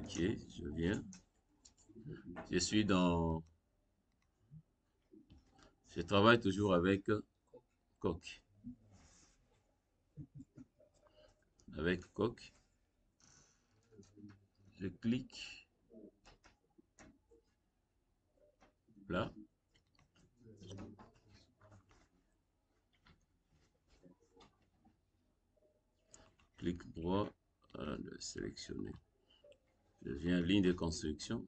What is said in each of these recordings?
Ok, je viens. Je suis dans... Je travaille toujours avec Coq. Avec Coq, je clique là. Clic droit, le sélectionner. Je viens ligne de construction.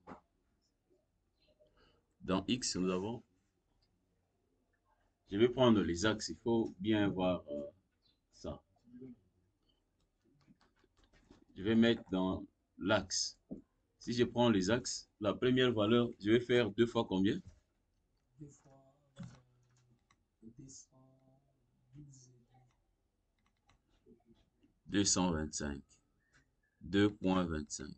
Dans X, nous avons... Je vais prendre les axes. Il faut bien voir ça. Je vais mettre dans l'axe. Si je prends les axes, la première valeur, je vais faire 2 fois combien? 2 fois 225. 2.25.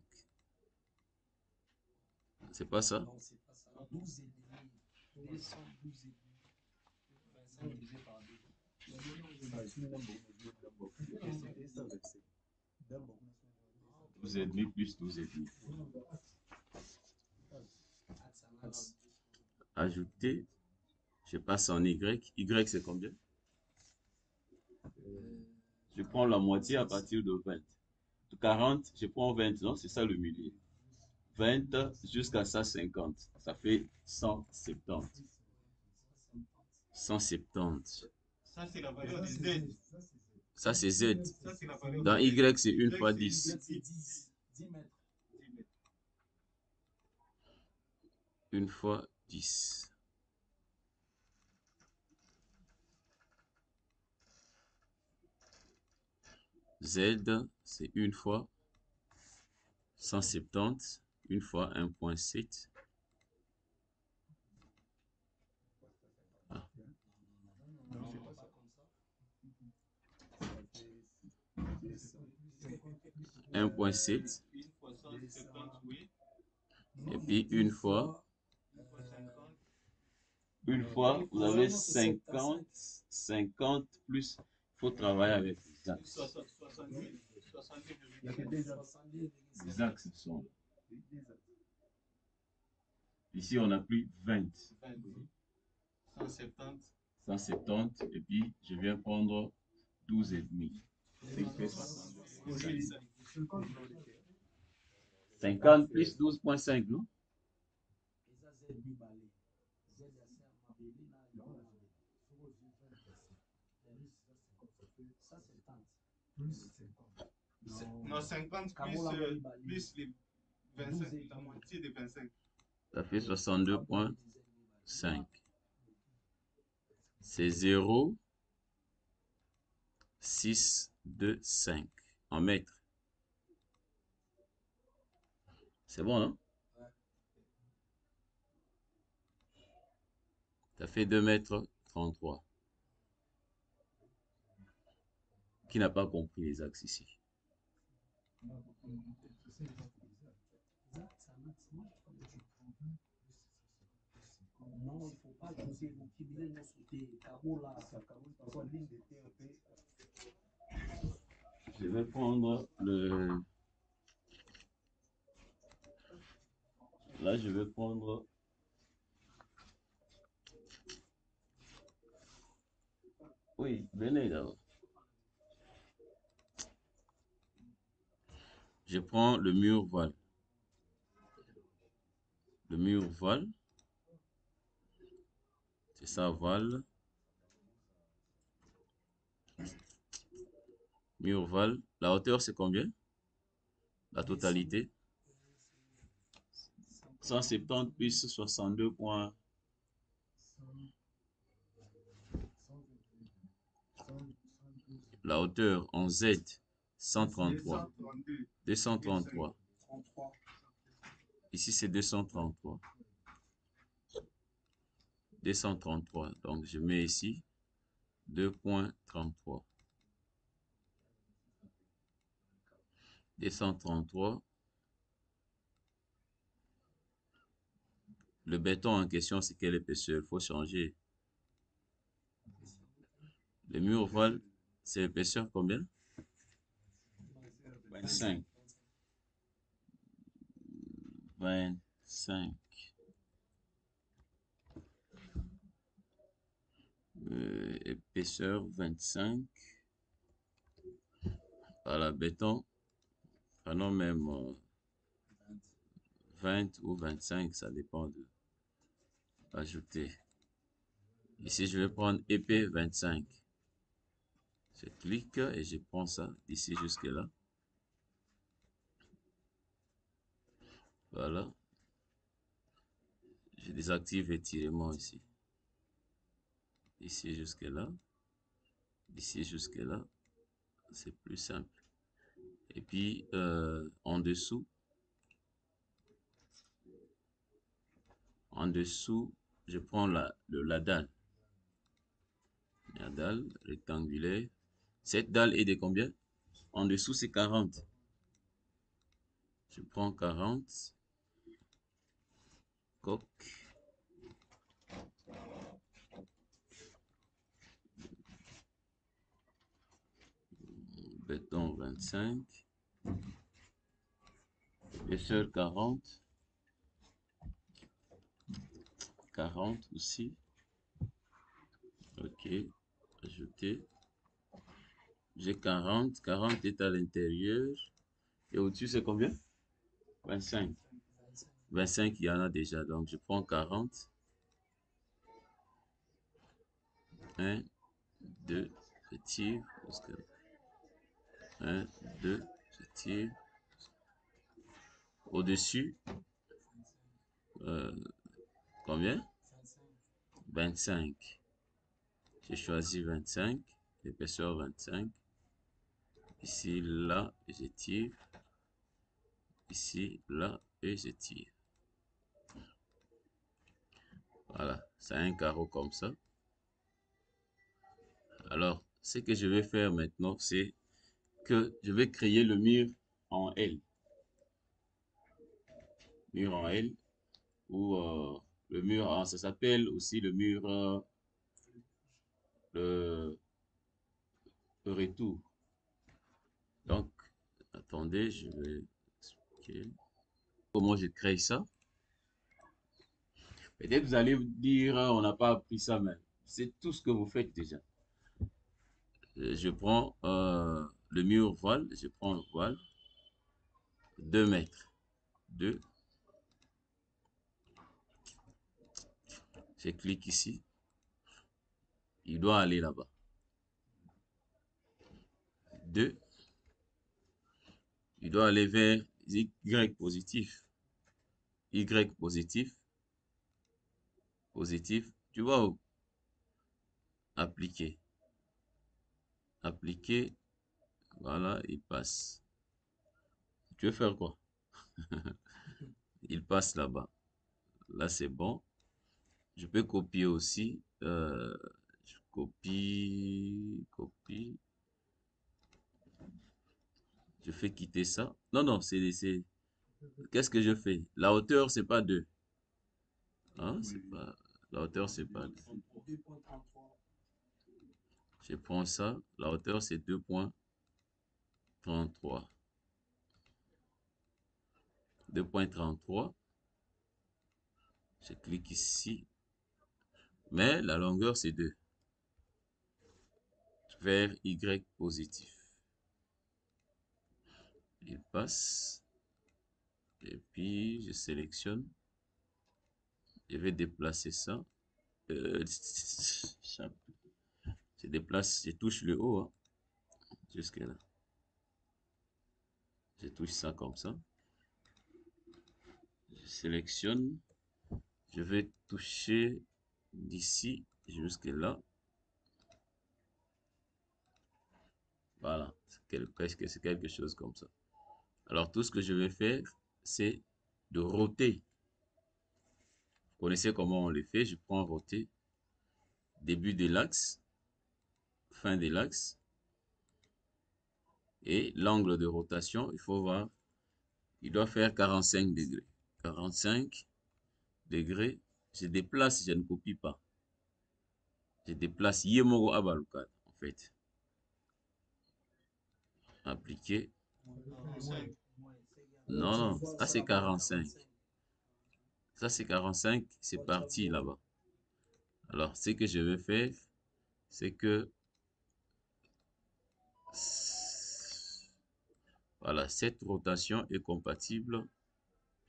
C'est pas ça? Non, c'est pas ça. 12 et demi. 212 et demi. 25 divisé par 2. 12 et demi plus 12 et demi. Ajouter. Je passe en Y. Y, c'est combien? Je prends la moitié à partir de 20. De 40, je prends 20, non? C'est ça le milieu. 20 jusqu'à 150. Ça fait 170. 170. Ça, c'est la valeur de Z. Ça, c'est Z. Ça, c'est la valeur Dans de Z. Y, c'est 1 fois 10. 10 mètres. 1 fois 10. Z, c'est 1 fois 170. 1 fois 1.7. Ah. 1.7. Et puis une fois, vous avez 50, 50 plus, il faut travailler avec les axes. Les axes sont là. Ici, on a pris 20. 170. 170, et puis je viens prendre 12 et demi. 50 plus 12.5, non? Non, 50 plus les 25, la moitié de 25. Ça fait 62.5. C'est 0, 6, 2, 5 en mètres. C'est bon, non? Ça fait 2 mètres 33. Qui n'a pas compris les axes ici? Non, il ne faut pas ajouter vous qui voulez nous sauter. Carreau là, je vais prendre le... Là, je vais prendre... Oui, venez là. Je prends le mur voile. Le mur voile. C'est ça, voile. Mur voile. La hauteur, c'est combien? La totalité? 170 plus 62 points. La hauteur en Z, 133. 233. Ici, c'est 233. 233. Donc, je mets ici 2.33. 233. Le béton en question, c'est quelle épaisseur? Il faut changer. Le mur voile, c'est l'épaisseur combien? 25. 25. Épaisseur 25. Voilà, béton. Prenons même 20 ou 25, ça dépend de ajouter. Ici, je vais prendre épais 25. Je clique et je prends ça d'ici jusque là. Voilà. Je désactive étirement ici. D'ici jusque là. D'ici jusque là. C'est plus simple. Et puis, en dessous, je prends la dalle. La dalle rectangulaire. Cette dalle est de combien? En dessous, c'est 40. Je prends 40. Coque. Béton 25. Épaisseur 40. 40 aussi. Ok. Ajouter. J'ai 40. 40 est à l'intérieur. Et au-dessus, c'est combien? 25. 25, il y en a déjà. Donc, je prends 40. 1, 2, je tire. 1, 2, je tire. Au-dessus, combien? 25. J'ai choisi 25. Épaisseur 25. Ici, là, je tire. Ici, là, et je tire. Voilà, c'est un carreau comme ça. Alors, ce que je vais faire maintenant, c'est que je vais créer le mur en L. Mur en L, ou le mur, ça s'appelle aussi le mur, le retour. Donc, attendez, je vais expliquer comment je crée ça. Peut-être vous allez dire, on n'a pas appris ça, mais c'est tout ce que vous faites déjà. Je prends le mur voile, je prends le voile, 2 mètres, 2. Je clique ici, il doit aller là-bas. 2, il doit aller vers Y positif. Y positif, positif, tu vois où? Appliquer. Appliquer, voilà, il passe. Tu veux faire quoi? Il passe là-bas. Là, c'est bon. Je peux copier aussi. Je copie, copie. Je fais quitter ça. Non, non, c'est... Qu'est-ce que je fais? La hauteur, c'est pas 2. Hein? Oui, C'est oui. pas... La hauteur, c'est pas 2. 2.33. Je prends ça. La hauteur, c'est 2.33. 2.33. Je clique ici. Mais la longueur, c'est 2. Vers Y positif. Il passe. Et puis, je sélectionne. Je vais déplacer ça. Je déplace, je touche le haut, hein, jusque là. Je touche ça comme ça. Je sélectionne. Je vais toucher d'ici jusque là. Voilà, presque c'est quelque chose comme ça. Alors tout ce que je vais faire, c'est de roter. Vous connaissez comment on le fait? Je prends roter. Début de l'axe, fin de l'axe. Et l'angle de rotation, il faut voir, il doit faire 45 degrés. 45 degrés. Je déplace, je ne copie pas. Je déplace Yemogo Abalukat, en fait. Appliquer. Non, non, ça c'est 45. Ça, c'est 45, c'est parti là-bas. Alors, ce que je vais faire, c'est que voilà, cette rotation est compatible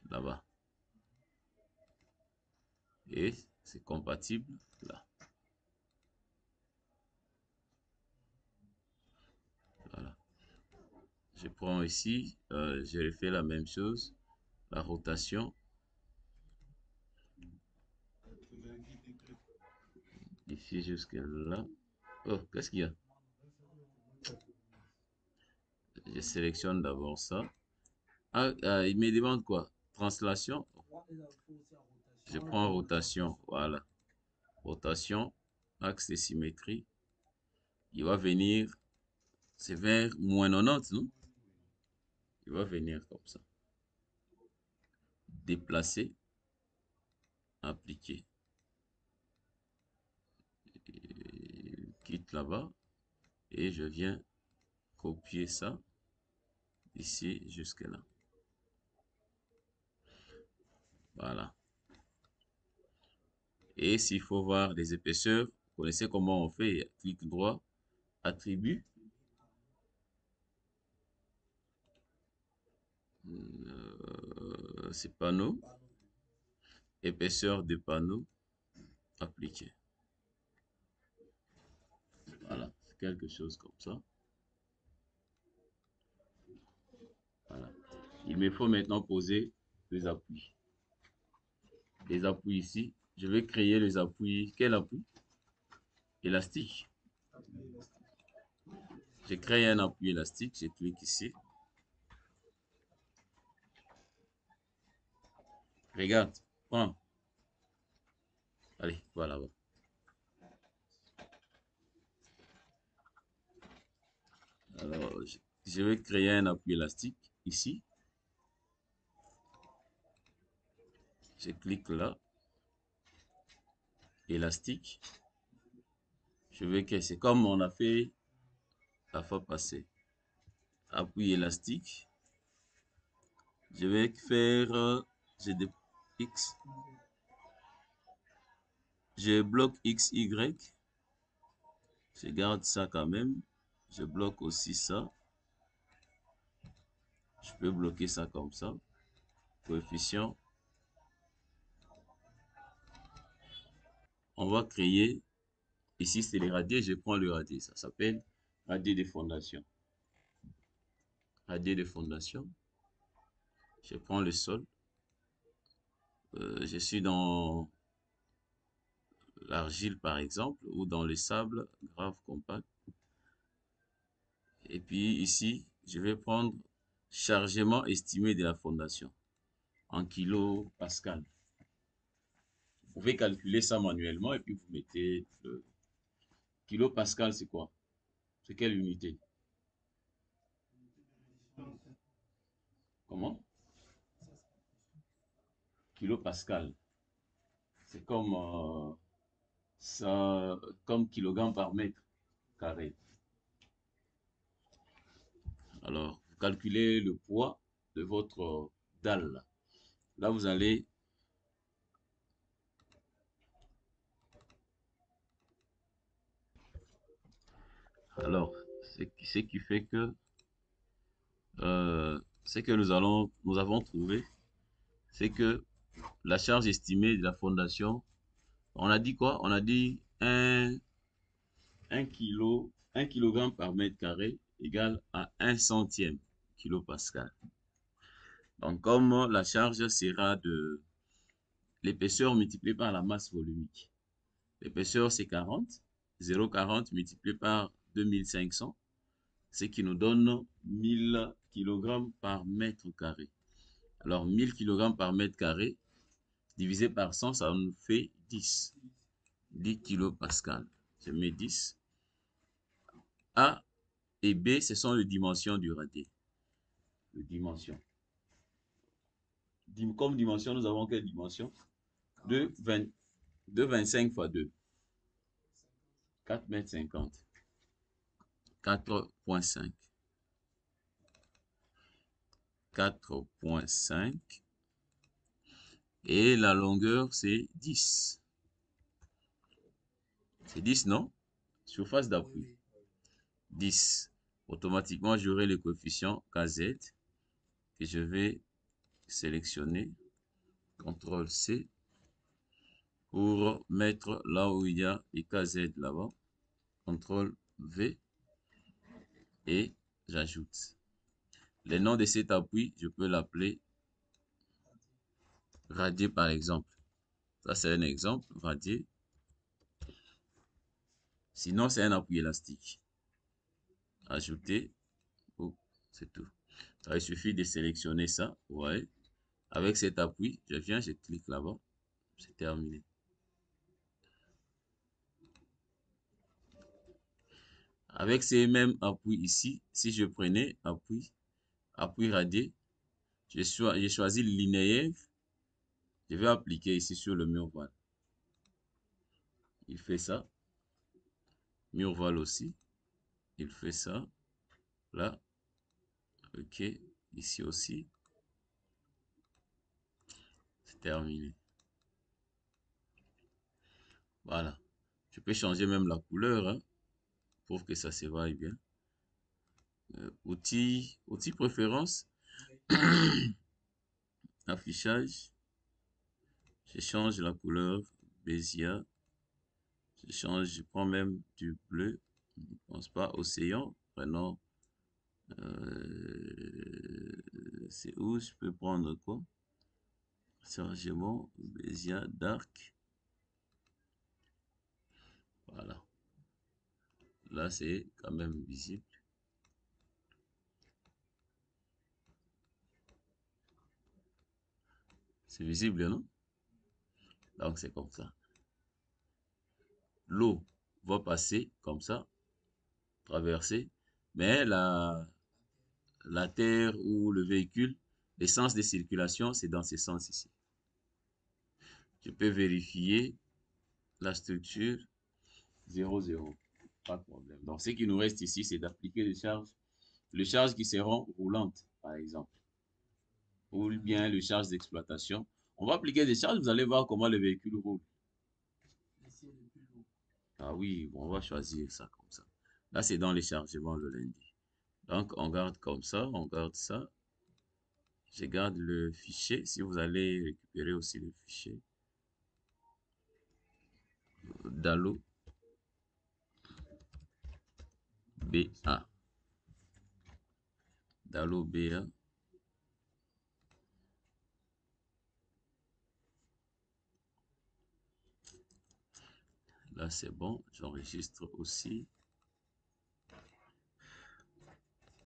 là-bas. Et c'est compatible là. Voilà. Je prends ici, je refais la même chose, la rotation. Ici jusqu'à là. Oh, qu'est-ce qu'il y a? Je sélectionne d'abord ça. Ah, il me demande quoi? Translation. Je prends rotation, voilà. Rotation, axe de symétrie. Il va venir, c'est vers moins 90, non? Il va venir comme ça. Déplacer, appliquer. Et quitte là-bas. Et je viens copier ça ici jusque là. Voilà. Et s'il faut voir les épaisseurs, vous connaissez comment on fait? Clic droit, attribut. C'est panneau. Épaisseur de panneau. Appliquer. Voilà. C'est quelque chose comme ça. Voilà. Il me faut maintenant poser les appuis. Les appuis ici. Je vais créer les appuis. Quel appui? Élastique. Je crée un appui élastique. Je clique ici. Regarde. Prends. Allez, voilà. Alors, je vais créer un appui élastique ici. Je clique là. Élastique. Je veux que c'est comme on a fait la fois passée. Appui élastique. Je vais faire X. Je bloque XY. Je garde ça quand même. Je bloque aussi ça. Je peux bloquer ça comme ça. Coefficient. On va créer. Ici, c'est les radiers. Je prends le radier. Ça s'appelle radier de fondation. Radier de fondation. Je prends le sol. Je suis dans l'argile, par exemple, ou dans le sable grave compact. Et puis ici, je vais prendre chargement estimé de la fondation en kilopascal. Vous pouvez calculer ça manuellement et puis vous mettez le kilopascal, c'est quoi? C'est quelle unité? Comment? Kilopascal. C'est comme ça, comme kilogramme par mètre carré. Alors, vous calculez le poids de votre dalle. Là, vous allez alors, ce qui fait que ce que nous avons trouvé, c'est que la charge estimée de la fondation, on a dit quoi? On a dit 1 kilogramme par mètre carré égale à 1 centième kilopascal. Donc, comme la charge sera de l'épaisseur multipliée par la masse volumique. L'épaisseur, c'est 40. 0,40 multiplié par 2500, ce qui nous donne 1000 kg par mètre carré. Alors, 1000 kg par mètre carré, divisé par 100, ça nous fait 10. 10 kilopascal. Je mets 10. A et B, ce sont les dimensions du radier. Les dimensions. Comme dimension, nous avons quelle dimension? 2,25 fois 2. 4,50 mètres. 4,5. 4,5 Et la longueur, c'est 10. C'est 10, non? Surface d'appui. 10. Automatiquement, j'aurai le coefficient KZ que je vais sélectionner. CTRL-C pour mettre là où il y a les KZ là-bas. CTRL-V et j'ajoute. Le nom de cet appui, je peux l'appeler radier par exemple. Ça, c'est un exemple, radier. Sinon, c'est un appui élastique. Ajouter. Oh, c'est tout. Ça, il suffit de sélectionner ça. Ouais. Avec cet appui, je viens, je clique là-bas. C'est terminé. Avec ces mêmes appuis ici, si je prenais appui radier, j'ai choisi le linéaire. Je vais appliquer ici sur le mur voile. Il fait ça. Mur voile aussi. Il fait ça. Là. Ok. Ici aussi. C'est terminé. Voilà. Je peux changer même la couleur hein, pour que ça se voie bien. Outils préférence. Affichage. Je change la couleur. Bézier. Je prends même du bleu. Je ne pense pas. Océan. Prenons. C'est où je peux prendre quoi? Chargement. Bézier. Dark. Voilà. Là, c'est quand même visible. C'est visible, non? Donc, c'est comme ça. L'eau va passer comme ça, traverser, mais la terre ou le véhicule, l'essence de circulation, c'est dans ce sens ici. Je peux vérifier la structure 0, 0. Pas de problème. Donc, ce qui nous reste ici, c'est d'appliquer les charges qui seront roulantes, par exemple, ou bien les charges d'exploitation. On va appliquer des charges, vous allez voir comment le véhicule roule. Ah oui, on va choisir ça comme ça. Là, c'est dans les chargements le lundi. Donc, on garde comme ça, on garde ça. Je garde le fichier. Si vous allez récupérer aussi le fichier. Dalo BA. Dalo BA. Là, c'est bon. J'enregistre aussi.